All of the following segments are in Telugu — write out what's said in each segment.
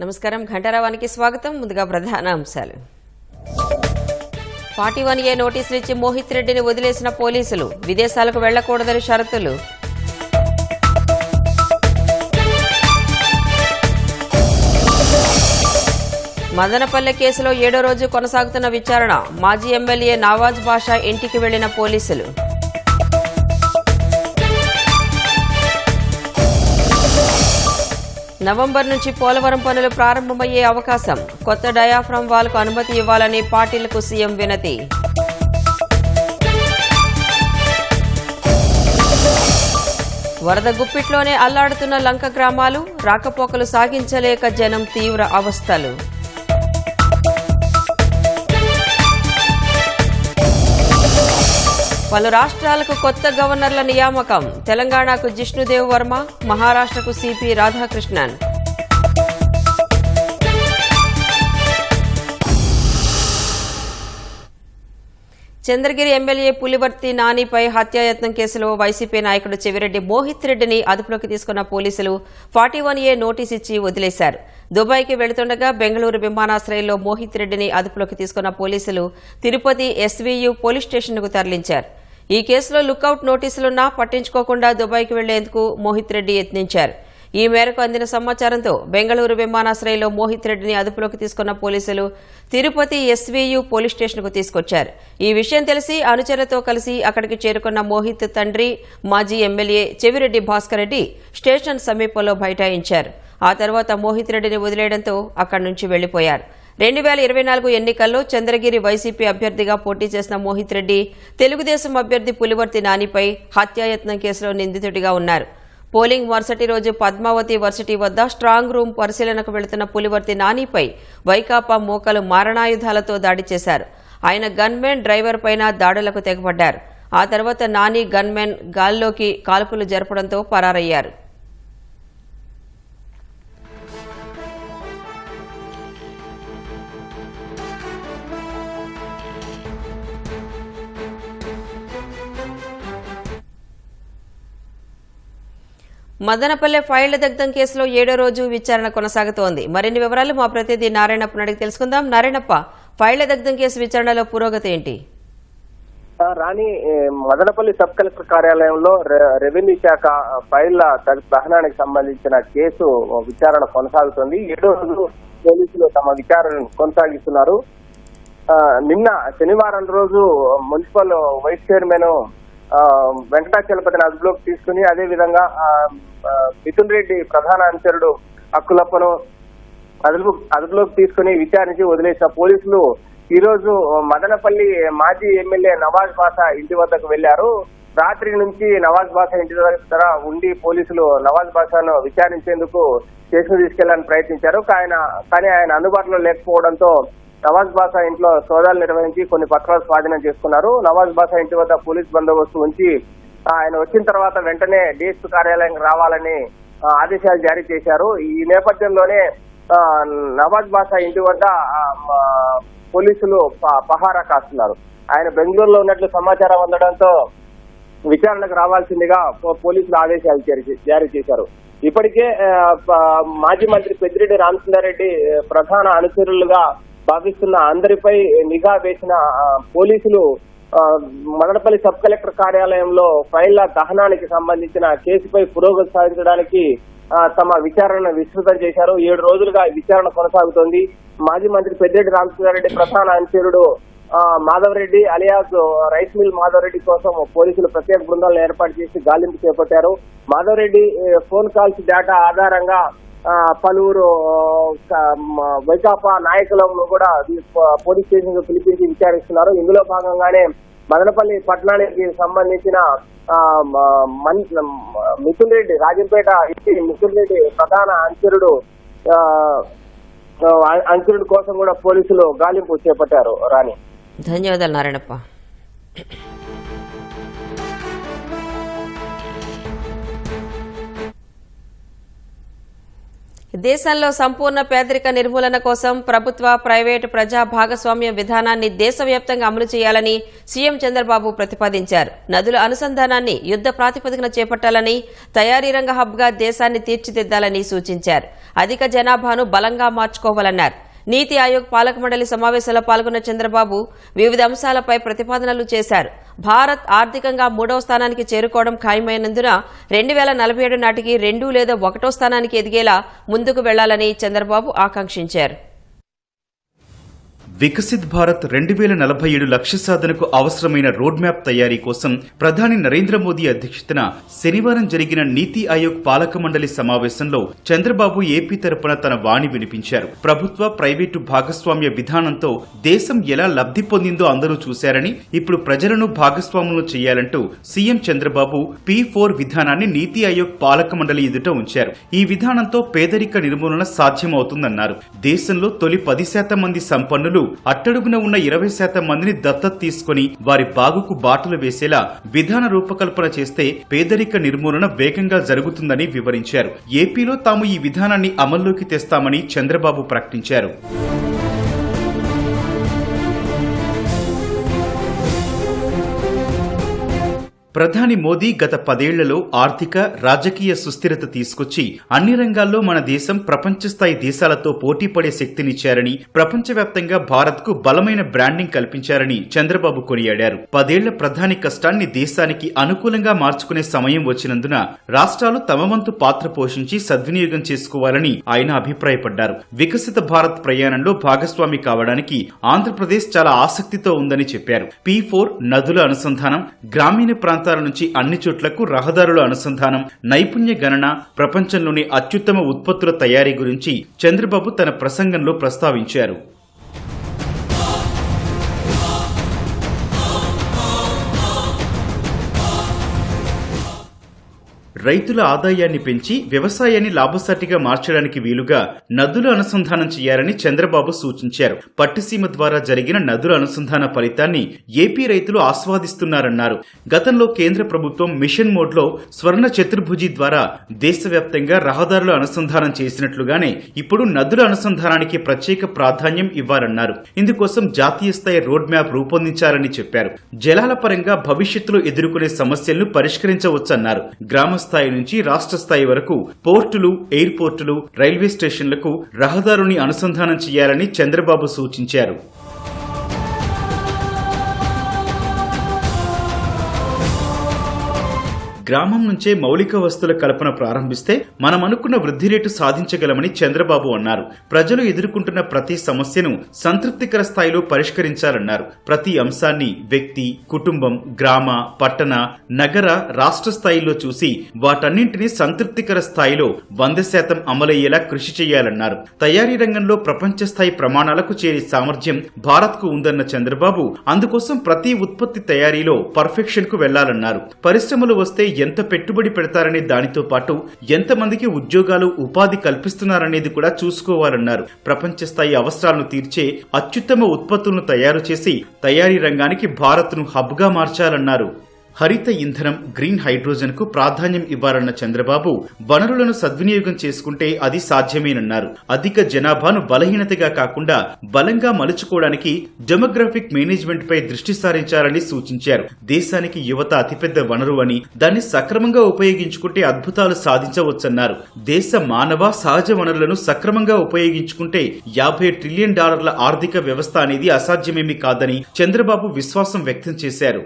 నమస్కారం, ఘంటారావానికి స్వాగతం. ముందుగా ప్రధాన అంశాలు. 41A నోటీసులు ఇచ్చి మోహిత్ రెడ్డిని వదిలేసిన పోలీసులు, విదేశాలకు వెళ్లకూడదని షరతులు. మదనపల్లె కేసులో 7వ రోజు కొనసాగుతున్న విచారణ, మాజీ ఎమ్మెల్యే నవాజ్ బాషా ఇంటికి వెళ్లిన పోలీసులు. నవంబర్ నుంచి పోలవరం పనులు ప్రారంభమయ్యే అవకాశం, కొత్త డయాఫ్రామ్ వాల్కు అనుమతి ఇవ్వాలని పాటిల్కు సీఎం వినతి. వరద గుప్పిట్లోనే అల్లాడుతున్న లంక గ్రామాలు, రాకపోకలు సాగించలేక జనం తీవ్ర అవస్థలు. పలు రాష్ట్రాలకు కొత్త గవర్నర్ల నియామకం, తెలంగాణకు జిష్ణుదేవ్ వర్మ, మహారాష్ట్రకు సిపి రాధాకృష్ణన్. చంద్రగిరి ఎమ్మెల్యే పులివర్తి నానిపై హత్యాయత్నం కేసులో వైసీపీ నాయకుడు చెవిరెడ్డి మోహిత్ రెడ్డిని అదుపులోకి తీసుకున్న పోలీసులు 41A నోటీసు ఇచ్చి వదిలేశారు. దుబాయ్కి వెళుతుండగా బెంగళూరు విమానాశ్రయంలో మోహిత్ రెడ్డిని అదుపులోకి తీసుకున్న పోలీసులు తిరుపతి ఎస్వీయు పోలీస్ స్టేషన్కు తరలించారు. ఈ కేసులో లుకౌట్ నోటీసులున్నా పట్టించుకోకుండా దుబాయ్కి వెళ్లేందుకు మోహిత్ రెడ్డి యత్నించారు. ఈ మేరకు అందిన సమాచారంతో బెంగళూరు విమానాశ్రయంలో మోహిత్ రెడ్డిని అదుపులోకి తీసుకున్న పోలీసులు తిరుపతి ఎస్వీయు పోలీస్ స్టేషన్కు తీసుకొచ్చారు. ఈ విషయం తెలిసి అనుచరులతో కలిసి అక్కడికి చేరుకున్న మోహిత్ తండ్రి, మాజీ ఎమ్మెల్యే చెవిరెడ్డి భాస్కర్ రెడ్డి స్టేషన్ సమీపంలో బైఠాయించారు. ఆ తర్వాత మోహిత్ రెడ్డిని వదిలేయడంతో అక్కడి నుంచి వెళ్లిపోయారు. 2024 ఎన్నికల్లో చంద్రగిరి వైసీపీ అభ్యర్థిగా పోటీ చేసిన మోహిత్ రెడ్డి తెలుగుదేశం అభ్యర్థి పులివర్తి నానిపై హత్యాయత్నం కేసులో నిందితుడిగా ఉన్నారు. పోలింగ్ మరుసటి రోజు పద్మావతి వర్సిటీ వద్ద స్ట్రాంగ్ రూమ్ పరిశీలనకు వెళుతున్న పులివర్తి నానిపై వైకాపా మోకలు మారణాయుధాలతో దాడి చేశారు. ఆయన గన్మెన్ డ్రైవర్ పైన దాడులకు తెగబడ్డారు. ఆ తర్వాత నాని గన్మెన్ గాల్లోకి కాల్పులు జరపడంతో పరారయ్యారు. మదనపల్లె ఫైళ్ల దగ్ధం కేసులో 7వ రోజు విచారణ కొనసాగుతోంది. మరిన్ని వివరాలు మా ప్రతినిధి నారాయణప్ప అడిగి తెలుసుకుందాం. నారాయణప్ప, ఫైళ్ల దగ్ధం కేసు విచారణలో పురోగతి ఏంటి? రాణి, మదనపల్లి సబ్ కలెక్టర్ కార్యాలయంలో రెవెన్యూ శాఖ ఫైళ్ల దహనానికి సంబంధించిన కేసు విచారణ కొనసాగుతోంది. 7వ రోజు పోలీసులు తమ విచారణను కొనసాగిస్తున్నారు. నిన్న శనివారం రోజు మున్సిపల్ వైస్ చైర్మన్ వెంకటాచలపతిని అదుపులోకి తీసుకుని అదేవిధంగా మిథున్ రెడ్డి ప్రధాన అనుచరుడు హక్కులప్పను అదుపులోకి తీసుకుని విచారించి వదిలేసిన పోలీసులు ఈ రోజు మదనపల్లి మాజీ ఎమ్మెల్యే నవాజ్ బాషా ఇంటి వద్దకు వెళ్లారు. రాత్రి నుంచి నవాజ్ బాషా ఇంటి దగ్గర ఉండి పోలీసులు నవాజ్ బాషాను విచారించేందుకు స్టేషన్ తీసుకెళ్లాలని ప్రయత్నించారు. కానీ ఆయన అందుబాటులో లేకపోవడంతో నవాజ్ బాషా ఇంట్లో సోదాలు నిర్వహించి కొన్ని పత్రాలు స్వాధీనం చేసుకున్నారు. నవాజ్ బాషా ఇంటి వద్ద పోలీస్ బందోబస్తు ఉంచి ఆయన వచ్చిన తర్వాత వెంటనే డీఎస్పీ కార్యాలయానికి రావాలని ఆదేశాలు జారీ చేశారు. ఈ నేపథ్యంలోనే నవాజ్ బాషా ఇంటి వద్ద పోలీసులు పహారా కాస్తున్నారు. ఆయన బెంగళూరులో ఉన్నట్లు సమాచారం అందడంతో విచారణకు రావాల్సిందిగా పోలీసులు ఆదేశాలు జారీ చేశారు. ఇప్పటికే మాజీ మంత్రి పెద్దిరెడ్డి రామచంద్రారెడ్డి ప్రధాన అనుచరులుగా భావిస్తున్న అందరిపై నిఘా వేసిన పోలీసులు మదనపల్లి సబ్ కలెక్టర్ కార్యాలయంలో ఫైళ్ల దహనానికి సంబంధించిన కేసుపై పురోగతి సాధించడానికి తమ విచారణను విస్తృతం చేశారు. 7 రోజులుగా విచారణ కొనసాగుతోంది. మాజీ మంత్రి పెద్దిరెడ్డి రామచంద్రారెడ్డి ప్రధాన అనుచరుడు Madhava Reddy alias rice mill Madhava Reddy కోసం పోలీసులు ప్రత్యేక బృందాలను ఏర్పాటు చేసి గాలింపు చేపట్టారు. మాధవరెడ్డి ఫోన్ కాల్స్ డేటా ఆధారంగా పలువురు వైకాపా నాయకులను కూడా పోలీస్ స్టేషన్ పిలిపించి విచారిస్తున్నారు. ఇందులో భాగంగానే మదనపల్లి పట్టణానికి సంబంధించిన మిథున్ రెడ్డి రాజంపేట మిథున్ రెడ్డి ప్రధాన అంచురుడు కోసం కూడా పోలీసులు గాలింపు చేపట్టారు. రాణి, ధన్యవాదాలు నారాయణప్ప. దేశంలో సంపూర్ణ పేదరిక నిర్మూలన కోసం ప్రభుత్వ, ప్రైవేటు, ప్రజా భాగస్వామ్య విధానాన్ని దేశవ్యాప్తంగా అమలు చేయాలని సీఎం చంద్రబాబు ప్రతిపాదించారు. నదుల అనుసంధానాన్ని యుద్ధ ప్రాతిపదికన చేపట్టాలని, తయారీ రంగ హబ్గా దేశాన్ని తీర్చిదిద్దాలని సూచించారు. అధిక జనాభాను బలంగా మార్చుకోవాలన్నారు. నీతి ఆయోగ్ పాలక మండలి సమావేశంలో పాల్గొన్న చంద్రబాబు వివిధ అంశాలపై ప్రతిపాదనలు చేశారు. భారత్ ఆర్థికంగా 3వ స్థానానికి చేరుకోవడం ఖాయమైనందున 2047 నాటికి 2 లేదా 1వ స్థానానికి ఎదిగేలా ముందుకు వెళ్లాలని చంద్రబాబు ఆకాంక్షించారు. వికసిత్ భారత్ 2047 లక్ష్య సాధనకు అవసరమైన రోడ్ మ్యాప్ తయారీ కోసం ప్రధాని నరేంద్ర మోదీ అధ్యక్షతన శనివారం జరిగిన నీతి ఆయోగ్ పాలక మండలి సమావేశంలో చంద్రబాబు ఏపీ తరపున తన వాణి వినిపించారు. ప్రభుత్వ, ప్రైవేటు భాగస్వామ్య విధానంతో దేశం ఎలా లబ్ధి పొందిందో అందరూ చూశారని, ఇప్పుడు ప్రజలను భాగస్వాములను చేయాలంటూ సీఎం చంద్రబాబు P4 విధానాన్ని నీతి ఆయోగ్ పాలక మండలి ఎదుట ఉంచారు. ఈ విధానంతో పేదరిక నిర్మూలన సాధ్యమవుతుందన్నారు. దేశంలో తొలి 10% మంది సంపన్నులు అట్టడుగున ఉన్న 20% మందిని దత్తత తీసుకుని వారి బాగుకు బాటలు వేసేలా విధాన రూపకల్పన చేస్తే పేదరిక నిర్మూలన వేగంగా జరుగుతుందని వివరించారు. ఏపీలో తాము ఈ విధానాన్ని అమల్లోకి తెస్తామని చంద్రబాబు ప్రకటించారు. ప్రధాని మోదీ గత 10 ఏళ్లలో ఆర్థిక, రాజకీయ సుస్థిరత తీసుకొచ్చి అన్ని రంగాల్లో మన దేశం ప్రపంచ స్థాయి దేశాలతో పోటీపడే శక్తినిచ్చారని, ప్రపంచవ్యాప్తంగా భారత్కు బలమైన బ్రాండింగ్ కల్పించారని చంద్రబాబు కొనియాడారు. 10 ఏళ్ల ప్రధాని కష్టాన్ని దేశానికి అనుకూలంగా మార్చుకునే సమయం వచ్చినందున రాష్ట్రాలు తమ వంతు పాత్ర పోషించి సద్వినియోగం చేసుకోవాలని ఆయన అభిప్రాయపడ్డారు. వికసిత భారత్ ప్రయాణంలో భాగస్వామి కావడానికి ఆంధ్రప్రదేశ్ చాలా ఆసక్తితో ఉందని చెప్పారు. P4 నదుల అనుసంధానం, గ్రామీణ ప్రాంతాల నుంచి అన్ని చోట్లకు రహదారుల అనుసంధానం, నైపుణ్య గణన, ప్రపంచంలోని అత్యుత్తమ ఉత్పత్తుల తయారీ గురించి చంద్రబాబు తన ప్రసంగంలో ప్రస్తావించారు. రైతుల ఆదాయాన్ని పెంచి వ్యవసాయాన్ని లాభసాటిగా మార్చడానికి వీలుగా నదుల అనుసంధానం చేయాలని చంద్రబాబు సూచించారు. పట్టిసీమ ద్వారా జరిగిన నదుల అనుసంధాన ఫలితాన్ని ఏపీ రైతులు ఆస్వాదిస్తున్నారన్నారు. గతంలో కేంద్ర ప్రభుత్వం మిషన్ మోడ్లో స్వర్ణ చతుర్భుజి ద్వారా దేశవ్యాప్తంగా రహదారుల అనుసంధానం చేసినట్లుగానే ఇప్పుడు నదుల అనుసంధానానికి ప్రత్యేక ప్రాధాన్యం ఇవ్వాలన్నారు. ఇందుకోసం జాతీయ స్థాయి రోడ్ మ్యాప్ రూపొందించాలని చెప్పారు. జలాల పరంగా భవిష్యత్తులో ఎదుర్కొనే సమస్యలను పరిష్కరించవచ్చన్నారు. గ్రామ స్థాయి నుంచి రాష్ట్ర స్థాయి వరకు పోర్టులు, ఎయిర్పోర్టులు, రైల్వే స్టేషన్లకు రహదారుని అనుసంధానం చేయాలని చంద్రబాబు సూచించారు. గ్రామం నుంచే మౌలిక వస్తువుల కల్పన ప్రారంభిస్తే మనం అనుకున్న వృద్ధి రేటు సాధించగలమని చంద్రబాబు అన్నారు. ప్రజలు ఎదుర్కొంటున్న ప్రతి సమస్యను సంతృప్తికర స్థాయిలో పరిష్కరించాలన్నారు. ప్రతి అంశాన్ని వ్యక్తి, కుటుంబం, గ్రామ, పట్టణ, నగర, రాష్ట్ర స్థాయిలో చూసి వాటన్నింటినీ సంతృప్తికర స్థాయిలో 100% అమలయ్యేలా కృషి చేయాలన్నారు. తయారీ రంగంలో ప్రపంచ స్థాయి ప్రమాణాలకు చేరే సామర్థ్యం భారత్కు ఉందన్న చంద్రబాబు అందుకోసం ప్రతి ఉత్పత్తి తయారీలో పర్ఫెక్షన్ కు వెళ్లాలన్నారు. పరిశ్రమలు వస్తే ఎంత పెట్టుబడి పెడతారనే దానితో పాటు ఎంతమందికి ఉద్యోగాలు, ఉపాధి కల్పిస్తున్నారనేది కూడా చూసుకోవాలన్నారు. ప్రపంచ స్థాయి అవసరాలను తీర్చే అత్యుత్తమ ఉత్పత్తులను తయారు చేసి తయారీ రంగానికి భారత్ను హబ్గా మార్చాలన్నారు. హరిత ఇంధనం, గ్రీన్ హైడ్రోజన్ కు ప్రాధాన్యం ఇవ్వాలన్న చంద్రబాబు వనరులను సద్వినియోగం చేసుకుంటే అది సాధ్యమేనన్నారు. అధిక జనాభాను బలహీనతగా కాకుండా బలంగా మలుచుకోవడానికి డెమోగ్రాఫిక్ మేనేజ్మెంట్ పై దృష్టి సారించాలని సూచించారు. దేశానికి యువత అతిపెద్ద వనరు అని, దాన్ని సక్రమంగా ఉపయోగించుకుంటే అద్భుతాలు సాధించవచ్చన్నారు. దేశ మానవ, సహజ వనరులను సక్రమంగా ఉపయోగించుకుంటే $50 ట్రిలియన్ ఆర్థిక వ్యవస్థ అనేది అసాధ్యమేమీ కాదని చంద్రబాబు విశ్వాసం వ్యక్తం చేశారు.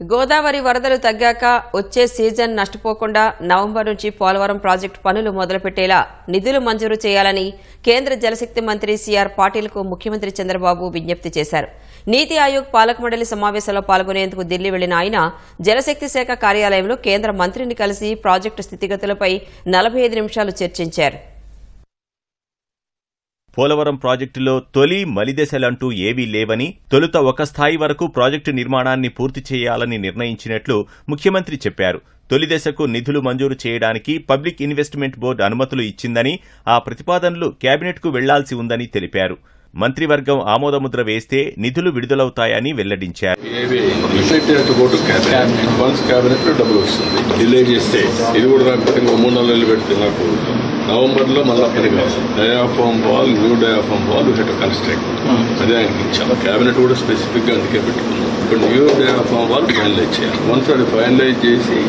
గోదావరి వరదలు తగ్గాక వచ్చే సీజన్ నష్టపోకుండా నవంబర్ నుంచి పోలవరం ప్రాజెక్టు పనులు మొదలుపెట్టేలా నిధులు మంజూరు చేయాలని కేంద్ర జలశక్తి మంత్రి సిఆర్ పాటిల్కు ముఖ్యమంత్రి చంద్రబాబు విజ్ఞప్తి చేశారు. నీతి ఆయోగ్ పాలక మండలి సమావేశంలో పాల్గొనేందుకు ఢిల్లీ వెళ్లిన ఆయన జలశక్తి శాఖ కార్యాలయంలో కేంద్ర మంత్రిని కలిసి ప్రాజెక్టు స్థితిగతులపై 45 నిమిషాలు చర్చించారు. పోలవరం ప్రాజెక్టులో తొలి మలిదశలంటూ ఏవీ లేవని, తొలుత ఒక స్థాయి వరకు ప్రాజెక్టు నిర్మాణాన్ని పూర్తి చేయాలని నిర్ణయించినట్లు ముఖ్యమంత్రి చెప్పారు. తొలి దశకు నిధులు మంజూరు చేయడానికి పబ్లిక్ ఇన్వెస్ట్మెంట్ బోర్డు అనుమతులు ఇచ్చిందని, ఆ ప్రతిపాదనలు కేబినెట్కు వెళ్లాల్సి ఉందని తెలిపారు. మంత్రివర్గం ఆమోదముద్ర వేస్తే నిధులు విడుదలవుతాయని వెల్లడించారు. డబ్బులు వస్తుంది, డిలే చేస్తే ఇది కూడా నాకు 3-4 నెలలు పెడితే నాకు నవంబర్లో మళ్ళీ పని కావాలి. Diaphragm wall, new diaphragm wall head construct, అదే ఆయనకి ఇచ్చాం. క్యాబినెట్ కూడా స్పెసిఫిక్గా అందుకే పెట్టుకున్నాం. ఇప్పుడు న్యూ డయాఫామ్ వాల్ ఫైనలైజ్ చేయాలి. వన్స్ అది ఫైనలైజ్ చేసి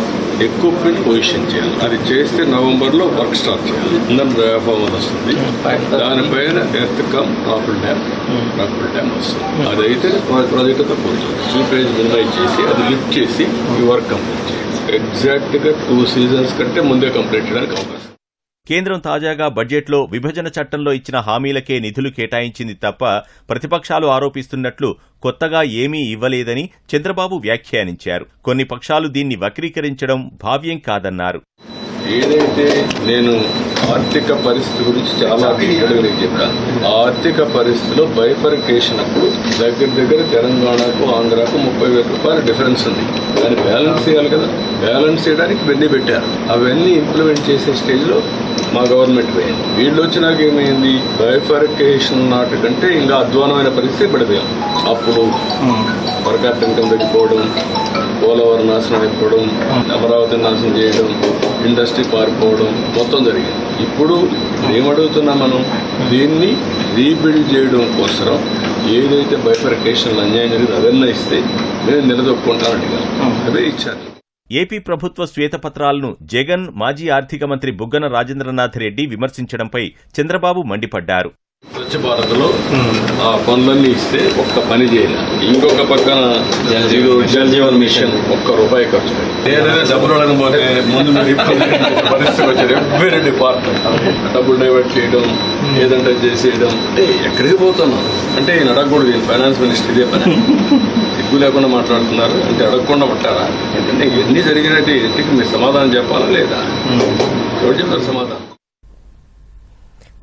ఎక్విప్మెంట్ పొజిషన్ చేయాలి. అది చేస్తే నవంబర్లో వర్క్ స్టార్ట్ చేయాలి. ఇందులో డయాఫామ్ వాల్ వస్తుంది, దానిపైన ఎర్త్ కమ్ రాఫుల్ డ్యామ్ వస్తుంది. అదైతే ప్రాజెక్ట్ అంతా పూర్తవుతుంది. స్లీపేజ్ మినిమైజ్ చేసి అది లిఫ్ట్ చేసి ఈ వర్క్ కంప్లీట్ చేయాలి. ఎగ్జాక్ట్ గా 2 seasons కంటే ముందే కంప్లీట్ చేయడానికి అవకాశం. కేంద్రం తాజాగా బడ్జెట్లో విభజన చట్టంలో ఇచ్చిన హామీలకే నిధులు కేటాయించింది తప్ప ప్రతిపక్షాలు ఆరోపిస్తున్నట్లు కొత్తగా ఏమీ ఇవ్వలేదని చంద్రబాబు వ్యాఖ్యానించారు. కొన్ని పక్షాలు దీన్ని వక్రీకరించడం భావ్యం కాదన్నారు. ఏదైతే నేను ఆర్థిక పరిస్థితి గురించి చాలా డీటెయిల్గా చెప్పాను. ఆ ఆర్థిక పరిస్థితిలో బైఫర్కేషన్ అప్పుడు దగ్గర తెలంగాణకు ఆంధ్రాకు 30,000 రూపాయల డిఫరెన్స్ ఉంది. దాన్ని బ్యాలెన్స్ చేయాలి కదా. బ్యాలెన్స్ చేయడానికి ఇవన్నీ పెట్టారు. అవన్నీ ఇంప్లిమెంట్ చేసే స్టేజ్లో మా గవర్నమెంట్ పోయింది. వీళ్ళు వచ్చినాక ఏమైంది, బైఫర్కేషన్ నాటికంటే ఇంకా అధ్వానమైన పరిస్థితి పడిపోయాం. అప్పుడు పర్ క్యాపిటల్ ఇన్కమ్ తగ్గిపోవడం, పోలవరం నాశనం అయిపోవడం, అమరావతి నాశనం చేయడం, ఇండస్ట్రీ పారిపోవడం మొత్తం జరిగింది. ఇప్పుడు ఏమడుగుతున్నాం మనం, దీన్ని రీబిల్డ్ చేయడం కోసం ఏదైతే బైఫర్కేషన్ అన్యాయం జరిగింది అవన్నీ ఇస్తే నేను నిలదొక్కుంటాను అడిగాను. అవే ఇచ్చాను. ఏపీ ప్రభుత్వ శ్వేతపత్రాలను జగన్, మాజీ ఆర్థిక మంత్రి బుగ్గన రాజేంద్రనాథ్ రెడ్డి విమర్శించడంపై చంద్రబాబు మండిపడ్డారు. స్వచ్ఛ భారత్ లో ఆ పనులన్నీ ఇస్తే ఒక్క పని చేయాలి. ఇంకొక పక్కన జల్ జీవన్ మిషన్ ₹1 ఖర్చు పెట్టి ఏదైనా డబ్బులు అడగకపోతే ముందు పరిస్థితి వచ్చారు. ఎవ్రీ డిపార్ట్మెంట్ డబ్బులు డైవర్ట్ చేయడం, ఏదంటే చేసేయడం. అంటే ఎక్కడికి పోతున్నాం అంటే ఈయన అడగకూడదు. ఈయన ఫైనాన్స్ మినిస్టర్ ఇదే పని. సిగ్గు లేకుండా మాట్లాడుతున్నారు. అంటే అడగకుండా పట్టారా? ఏంటంటే ఇవన్నీ జరిగినట్టు ఇంటికి మీరు సమాధానం చెప్పాలా లేదా? ఎవరు చెప్తారు సమాధానం?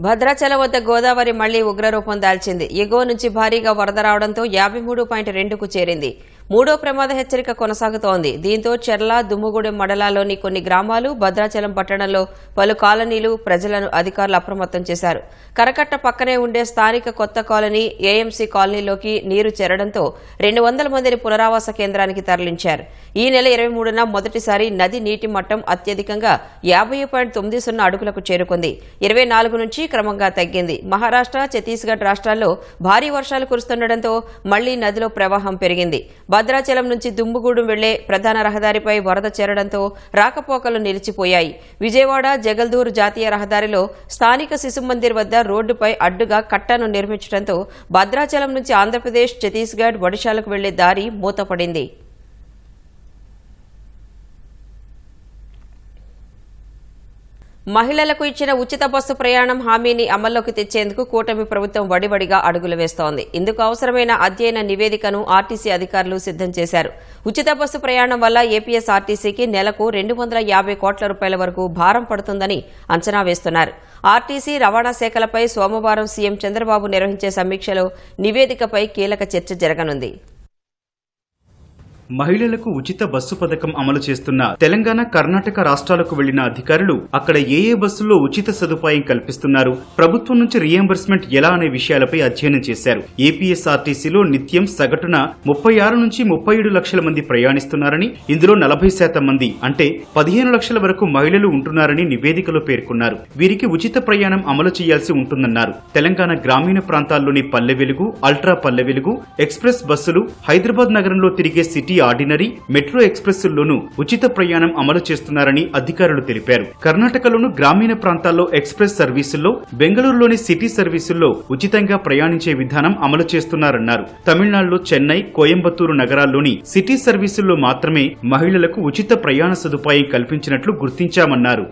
భద్రాచలం వద్ద గోదావరి మళ్లీ ఉగ్రరూపం దాల్చింది. ఎగువ నుంచి భారీగా వరద రావడంతో 53.2కు చేరింది. మూడో ప్రమాద హెచ్చరిక కొనసాగుతోంది. దీంతో చెర్ల, దుమ్ముగూడెం మండలాల్లోని కొన్ని గ్రామాలు, భద్రాచలం పట్టణంలో పలు కాలనీలు ప్రజలను అధికారులు అప్రమత్తం చేశారు. కరకట్ట పక్కనే ఉండే స్థానిక కొత్త కాలనీ, ఏఎంసీ కాలనీలోకి నీరు చేరడంతో 200 మందిని పునరావాస కేంద్రానికి తరలించారు. ఈ నెల 23న మొదటిసారి నది నీటి మట్టం అత్యధికంగా 50.90 అడుగులకు చేరుకుంది. 24 నుంచి క్రమంగా తగ్గింది. మహారాష్ట్ర, ఛత్తీస్గఢ్ రాష్ట్రాల్లో భారీ వర్షాలు కురుస్తుండటంతో మళ్లీ నదిలో ప్రవాహం పెరిగింది. భద్రాచలం నుంచి దుమ్ముగూడెం వెళ్లే ప్రధాన రహదారిపై వరద చేరడంతో రాకపోకలు నిలిచిపోయాయి. విజయవాడ జగల్దూర్ జాతీయ రహదారిలో స్థానిక శిశు మందిర్ వద్ద రోడ్డుపై అడ్డుగా కట్టను నిర్మించడంతో భద్రాచలం నుంచి ఆంధ్రప్రదేశ్, ఛత్తీస్గఢ్, ఒడిశాలకు వెళ్లే దారి మూతపడింది. మహిళలకు ఇచ్చిన ఉచిత బస్సు ప్రయాణం హామీని అమల్లోకి తెచ్చేందుకు కూటమి ప్రభుత్వం వడివడిగా అడుగులు వేస్తోంది. ఇందుకు అవసరమైన అధ్యయన నివేదికను ఆర్టీసీ అధికారులు సిద్ధం చేశారు. ఉచిత బస్సు ప్రయాణం వల్ల ఏపీఎస్ఆర్టీసీకి నెలకు 250 కోట్ల రూపాయల వరకు భారం పడుతుందని అంచనా వేస్తున్నారు. ఆర్టీసీ, రవాణా శాఖలపై సోమవారం సీఎం చంద్రబాబు నిర్వహించే సమీక్షలో నివేదికపై కీలక చర్చ జరగనుంది. మహిళలకు ఉచిత బస్సు పథకం అమలు చేస్తున్న తెలంగాణ, కర్ణాటక రాష్ట్రాలకు వెళ్లిన అధికారులు అక్కడ ఏ బస్సుల్లో ఉచిత సదుపాయం కల్పిస్తున్నారు, ప్రభుత్వం నుంచి రియంబర్స్మెంట్ ఎలా అనే విషయాలపై అధ్యయనం చేశారు. ఏపీఎస్ఆర్టీసీలో నిత్యం సగటున 36 నుంచి 37 లక్షల మంది ప్రయాణిస్తున్నారని, ఇందులో 40% మంది అంటే 15 లక్షల వరకు మహిళలు ఉంటున్నారని నివేదికలో పేర్కొన్నారు. వీరికి ఉచిత ప్రయాణం అమలు చేయాల్సి ఉంటుందన్నారు. తెలంగాణ గ్రామీణ ప్రాంతాల్లోని పల్లె వెలుగు, అల్ట్రా పల్లె వెలుగు, ఎక్స్ప్రెస్ బస్సులు, హైదరాబాద్ నగరంలో తిరిగే సిటీ ఆర్డినరీ, మెట్రో ఎక్స్ప్రెస్ల్లోనూ ఉచిత ప్రయాణం అమలు చేస్తున్నారని అధికారులు తెలిపారు. కర్ణాటకలోను గ్రామీణ ప్రాంతాల్లో ఎక్స్ప్రెస్ సర్వీసుల్లో, బెంగళూరులోని సిటీ సర్వీసుల్లో ఉచితంగా ప్రయాణించే విధానం అమలు చేస్తున్నారన్నారు. తమిళనాడులో చెన్నై, కోయంబత్తూరు నగరాల్లోని సిటీ సర్వీసుల్లో మాత్రమే మహిళలకు ఉచిత ప్రయాణ సదుపాయం కల్పించినట్లు గుర్తించామన్నారు.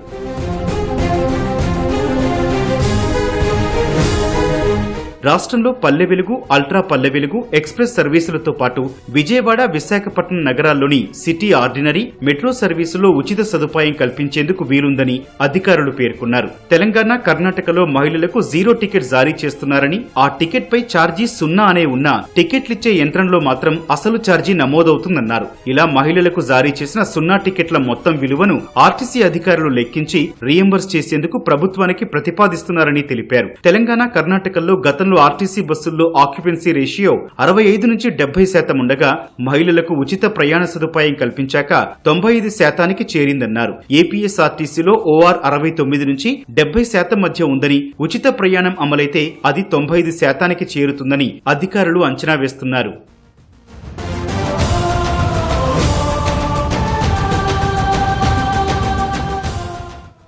రాష్ట్రంలో పల్లె వెలుగు, అల్ట్రా పల్లె వెలుగు, ఎక్స్ప్రెస్ సర్వీసులతో పాటు విజయవాడ, విశాఖపట్నం నగరాల్లోని సిటీ ఆర్డినరీ, మెట్రో సర్వీసులో ఉచిత సదుపాయం కల్పించేందుకు వీలుందని అధికారులు పేర్కొన్నారు. తెలంగాణ, కర్ణాటకలో మహిళలకు 0 టికెట్ జారీ చేస్తున్నారని, ఆ టికెట్ పై ఛార్జీ 0 అనే ఉన్నా టికెట్లిచ్చే యంత్రంలో మాత్రం అసలు ఛార్జీ నమోదవుతుందన్నారు. ఇలా మహిళలకు జారీ చేసిన 0 టికెట్ల మొత్తం విలువను ఆర్టీసీ అధికారులు లెక్కించి రీయింబర్స్ చేసేందుకు ప్రభుత్వానికి ప్రతిపాదిస్తున్నారని తెలిపారు. తెలంగాణ, కర్ణాటకల్లో గతంలో రాష్ట్రంలో ఆర్టీసీ బస్సుల్లో ఆక్యుపెన్సీ రేషియో 65 నుంచి 70% ఉండగా మహిళలకు ఉచిత ప్రయాణ సదుపాయం కల్పించాక 95% చేరిందన్నారు. ఏపీఎస్ఆర్టీసీలో ఓఆర్ 69 నుంచి 70% మధ్య ఉందని, ఉచిత ప్రయాణం అమలైతే అది 95% చేరుతుందని అధికారులు అంచనా వేస్తున్నారు.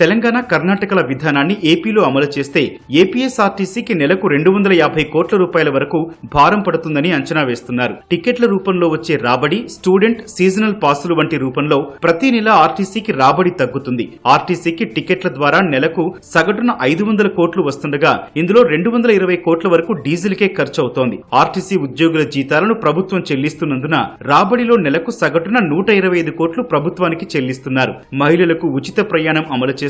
తెలంగాణ, కర్ణాటకల విధానాన్ని ఏపీలో అమలు చేస్తే ఏపీఎస్ఆర్టీసీకి నెలకు 250 కోట్ల రూపాయల వరకు భారం పడుతుందని అంచనా వేస్తున్నారు. టికెట్ల రూపంలో వచ్చే రాబడి, స్టూడెంట్, సీజనల్ పాసులు వంటి రూపంలో ప్రతి నెల ఆర్టీసీకి రాబడి తగ్గుతుంది. ఆర్టీసీకి టికెట్ల ద్వారా నెలకు సగటున 500 కోట్లు వస్తుండగా ఇందులో 220 కోట్ల వరకు డీజిల్కే ఖర్చు అవుతోంది. ఆర్టీసీ ఉద్యోగుల జీతాలను ప్రభుత్వం చెల్లిస్తున్నందున రాబడిలో నెలకు సగటున 125 కోట్లు ప్రభుత్వానికి చెల్లిస్తున్నారు. మహిళలకు ఉచిత ప్రయాణం అమలు చేస్తే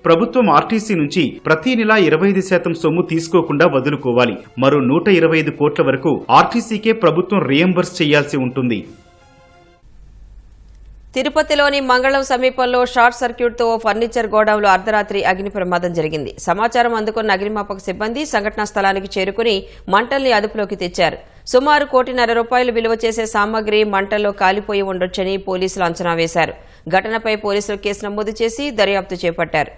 ప్రభుత్వం ఆర్టీసీ నుంచి ప్రతి నెల 25% సొమ్ము తీసుకోకుండా వదులుకోవాలి. మరో 125 కోట్ల వరకు ఆర్టీసీకే ప్రభుత్వం రియంబర్స్ చేయాల్సి ఉంటుంది. తిరుపతిలోని మంగళం సమీపంలో షార్ట్ సర్క్యూట్తో ఓ ఫర్నిచర్ గోడౌన్లో అర్ధరాత్రి అగ్ని ప్రమాదం జరిగింది. సమాచారం అందుకున్న అగ్నిమాపక సిబ్బంది సంఘటనా స్థలానికి చేరుకుని మంటల్ని అదుపులోకి తెచ్చారు. సుమారు ₹1.5 కోటి విలువ చేసే సామగ్రి మంటల్లో కాలిపోయి ఉండొచ్చని పోలీసులు అంచనా వేశారు. ఘటనపై పోలీసులు కేసు నమోదు చేసి దర్యాప్తు చేపట్టారు.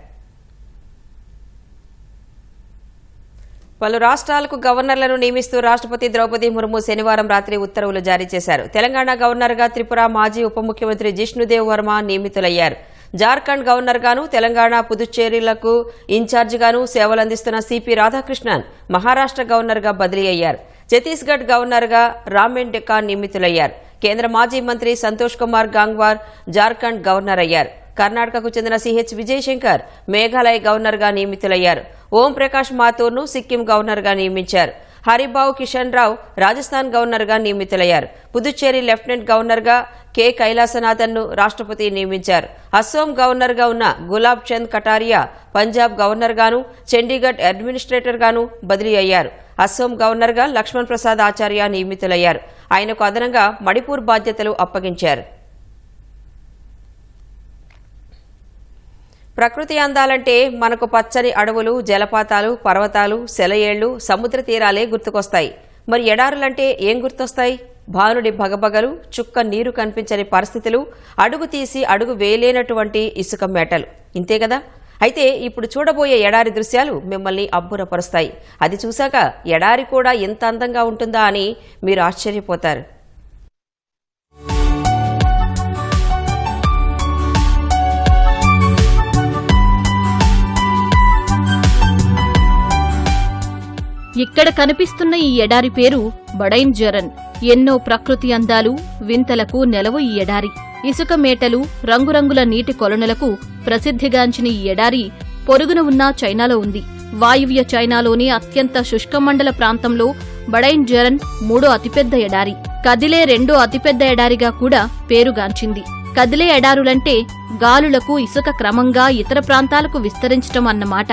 పలు రాష్ట్రాలకు గవర్నర్లను నియమిస్తూ రాష్ట్రపతి ద్రౌపది ముర్ము శనివారం రాత్రి ఉత్తర్వులు జారీ చేశారు. తెలంగాణ గవర్నర్గా త్రిపుర మాజీ ఉప ముఖ్యమంత్రి జిష్ణుదేవ్ వర్మ నియమితులయ్యారు. జార్ఖండ్ గవర్నర్గాను, తెలంగాణ, పుదుచ్చేరిలకు ఇన్ఛార్జిగాను సేవలందిస్తున్న సిపి రాధాకృష్ణన్ మహారాష్ట్ర గవర్నర్గా బదిలీ అయ్యారు. ఛత్తీస్గఢ్ గవర్నర్గా రామేన్ డెకా నియమితులయ్యారు. కేంద్ర మాజీ మంత్రి సంతోష్ కుమార్ గాంగ్వార్ జార్ఖండ్ గవర్నర్ అయ్యారు. కర్ణాటకకు చెందిన సిహెచ్ విజయశంకర్ మేఘాలయ గవర్నర్గా నియమితులయ్యారు. ఓం ప్రకాష్ మాథూర్ను సిక్కిం గవర్నర్గా నియమించారు. హరిబాబు కిషన్ రావు రాజస్థాన్ గవర్నర్గా నియమితులయ్యారు. పుదుచ్చేరి లెఫ్టినెంట్ గవర్నర్గా కె కైలాసనాథన్ను రాష్ట్రపతి నియమించారు. అస్సోం గవర్నర్గా ఉన్న గులాబ్ చంద్ కటారియా పంజాబ్ గవర్నర్గాను, చండీగఢ్ అడ్మినిస్ట్రేటర్గాను బదిలీ అయ్యారు. అస్సోం గవర్నర్గా లక్ష్మణ్ ప్రసాద్ ఆచార్య నియమితులయ్యారు. ఆయనకు అదనంగా మణిపూర్ బాధ్యతలు అప్పగించారు. ప్రకృతి అందాలంటే మనకు పచ్చని అడవులు, జలపాతాలు, పర్వతాలు, సెలయేళ్లు, సముద్ర తీరాలే గుర్తుకొస్తాయి. మరి ఎడారులంటే ఏం గుర్తొస్తాయి? భానుడి భగభగలు, చుక్క నీరు కనిపించని పరిస్థితులు, అడుగు తీసి అడుగు వేయలేనటువంటి ఇసుక మేటలు. ఇంతే కదా? అయితే ఇప్పుడు చూడబోయే ఎడారి దృశ్యాలు మిమ్మల్ని అబ్బురపరుస్తాయి. అది చూశాక ఎడారి కూడా ఎంత అందంగా ఉంటుందా అని మీరు ఆశ్చర్యపోతారు. ఇక్కడ కనిపిస్తున్న ఈ ఎడారి పేరు బడైన్ జరన్. ఎన్నో ప్రకృతి అందాలు, వింతలకు నెలవు ఈ ఎడారి. ఇసుక మేటలు, రంగురంగుల నీటి కొలనులకు ప్రసిద్ధిగాంచిన ఈ ఎడారి పొరుగున ఉన్న చైనాలో ఉంది. వాయువ్య చైనాలోని అత్యంత శుష్కమండల ప్రాంతంలో బడైన్ జరన్ 3వ అతిపెద్ద ఎడారి. కదిలే 2వ అతిపెద్ద ఎడారిగా కూడా పేరుగాంచింది. కదిలే ఎడారులంటే గాలులకు ఇసుక క్రమంగా ఇతర ప్రాంతాలకు విస్తరించటం అన్నమాట.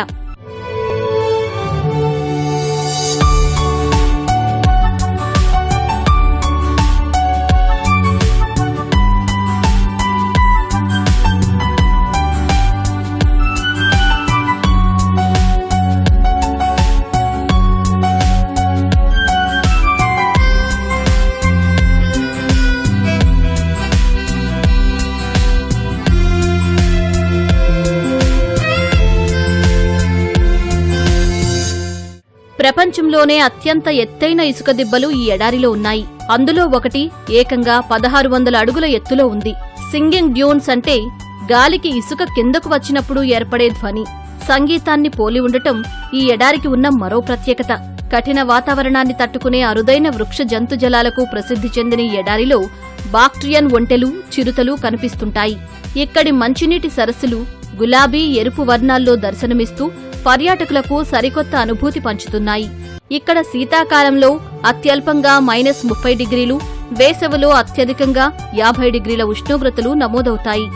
ప్రపంచంలోనే అత్యంత ఎత్తైన ఇసుక దిబ్బలు ఈ ఎడారిలో ఉన్నాయి. అందులో ఒకటి ఏకంగా 1600 అడుగుల ఎత్తులో ఉంది. సింగింగ్ డ్యూన్స్ అంటే గాలికి ఇసుక కిందకు వచ్చినప్పుడు ఏర్పడే ధ్వని. సంగీతాన్ని పోలి ఉండటం ఈ ఎడారికి ఉన్న మరో ప్రత్యేకత. కఠిన వాతావరణాన్ని తట్టుకునే అరుదైన వృక్ష జంతుజలాలకు ప్రసిద్ధి చెందిన ఈ ఎడారిలో బాక్ట్రియన్ ఒంటెలు, చిరుతలు కనిపిస్తుంటాయి. ఇక్కడి మంచినీటి సరస్సులు గులాబీ, ఎరుపు వర్ణాల్లో దర్శనమిస్తూ పర్యాటకులకు సరికొత్త అనుభూతి పంచుతున్నాయి. ఇక్కడ శీతాకాలంలో అత్యల్పంగా -30 డిగ్రీలు, వేసవిలో అత్యధికంగా 50 డిగ్రీల ఉష్ణోగ్రతలు నమోదవుతాయి.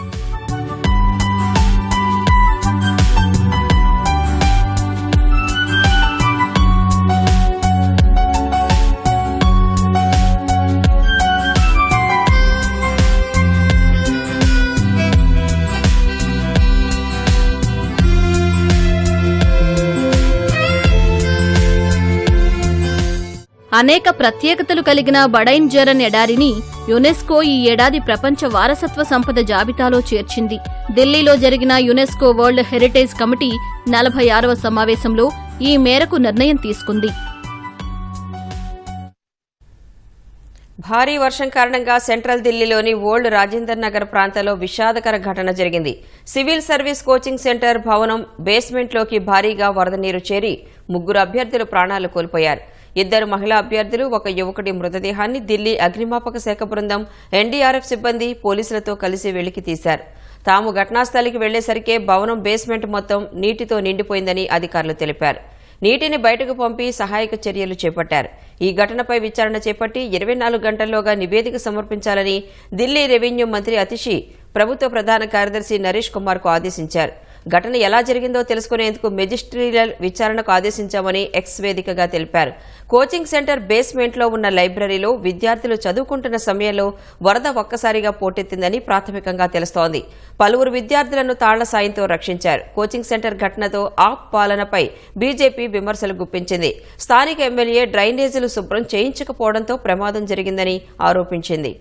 అనేక ప్రత్యేకతలు కలిగిన బడైన్ జరన్ ఎడారిని యునెస్కో ఈ ఏడాది ప్రపంచ వారసత్వ సంపద జాబితాలో చేర్చింది. ఢిల్లీలో జరిగిన యునెస్కో వరల్డ్ హెరిటేజ్ కమిటీ 46వ సమావేశంలో ఈ మేరకు నిర్ణయం తీసుకుంది. భారీ వర్షం కారణంగా సెంట్రల్ ఢిల్లీలోని ఓల్డ్ రాజేందర్ నగర్ ప్రాంతంలో విషాదకర ఘటన జరిగింది. సివిల్ సర్వీస్ కోచింగ్ సెంటర్ భవనం బేస్మెంట్లోకి భారీగా వరద నీరు చేరి 3 అభ్యర్థులు ప్రాణాలు కోల్పోయారు. 2 మహిళా అభ్యర్థులు, 1 యువకుడి మృతదేహాన్ని ఢిల్లీ అగ్నిమాపక శాఖ బృందం, ఎన్డీఆర్ఎఫ్ సిబ్బంది పోలీసులతో కలిసి వెలికి తీశారు. తాము ఘటనాస్థలికి వెళ్లేసరికే భవనం బేస్మెంట్ మొత్తం నీటితో నిండిపోయిందని అధికారులు తెలిపారు. నీటిని బయటకు పంపి సహాయక చర్యలు చేపట్టారు. ఈ ఘటనపై విచారణ చేపట్టి 24 గంటల్లోగా నివేదిక సమర్పించాలని ఢిల్లీ రెవెన్యూ మంత్రి అతిషి ప్రభుత్వ ప్రధాన కార్యదర్శి నరేష్ కుమార్ కు ఆదేశించారు. ఘటన ఎలా జరిగిందో తెలుసుకునేందుకు మెజిస్ట్రియల్ విచారణకు ఆదేశించామని ఎక్స్ వేదికగా తెలిపారు. కోచింగ్ సెంటర్ బేస్మెంట్లో ఉన్న లైబ్రరీలో విద్యార్థులు చదువుకుంటున్న సమయంలో వరద ఒక్కసారిగా పోటెత్తిందని ప్రాథమికంగా తెలుస్తోంది. పలువురు విద్యార్థులను తాళ్ల సాయంతో రక్షించారు. కోచింగ్ సెంటర్ ఘటనతో ఆప్ పాలనపై బీజేపీ విమర్శలు గుప్పించింది. స్థానిక ఎమ్మెల్యే డ్రైనేజీలు శుభ్రం చేయించకపోవడంతో ప్రమాదం జరిగిందని ఆరోపించింది.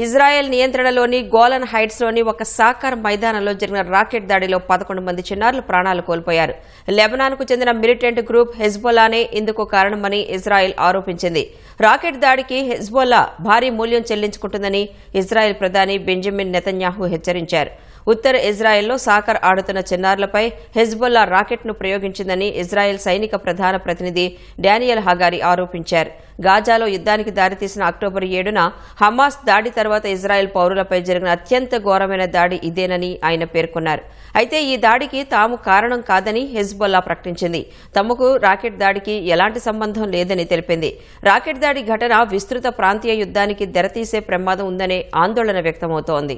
ఇజ్రాయెల్ నియంత్రణలోని గోలన్ హైట్స్లోని ఒక సాకార్ మైదానంలో జరిగిన రాకెట్ దాడిలో 11 మంది చిన్నారులు ప్రాణాలు కోల్పోయారు. లెబనాన్కు చెందిన మిలిటెంట్ గ్రూప్ హెజ్బొల్లానే ఇందుకు కారణమని ఇజ్రాయెల్ ఆరోపించింది. రాకెట్ దాడికి హెజ్బొల్లా భారీ మూల్యం చెల్లించుకుంటుందని ఇజ్రాయెల్ ప్రధాని బెంజమిన్ నెతన్యాహు హెచ్చరించారు. ఉత్తర ఇజ్రాయెల్లో సాకర్ ఆడుతున్న చిన్నారులపై హెజ్బొల్లా రాకెట్ను ప్రయోగించిందని ఇజ్రాయెల్ సైనిక ప్రధాన ప్రతినిధి డానియల్ హగారి ఆరోపించారు. గాజాలో యుద్ధానికి దారితీసిన అక్టోబర్ 7న హమాస్ దాడి తర్వాత ఇజ్రాయెల్ పౌరులపై జరిగిన అత్యంత ఘోరమైన దాడి ఇదేనని ఆయన పేర్కొన్నారు. అయితే ఈ దాడికి తాము కారణం కాదని హెజ్బొల్లా ప్రకటించింది. తమకు రాకెట్ దాడికి ఎలాంటి సంబంధం లేదని తెలిపింది. రాకెట్ దాడి ఘటన విస్తృత ప్రాంతీయ యుద్ధానికి తెరతీసే ప్రమాదం ఉందనే ఆందోళన వ్యక్తమవుతోంది.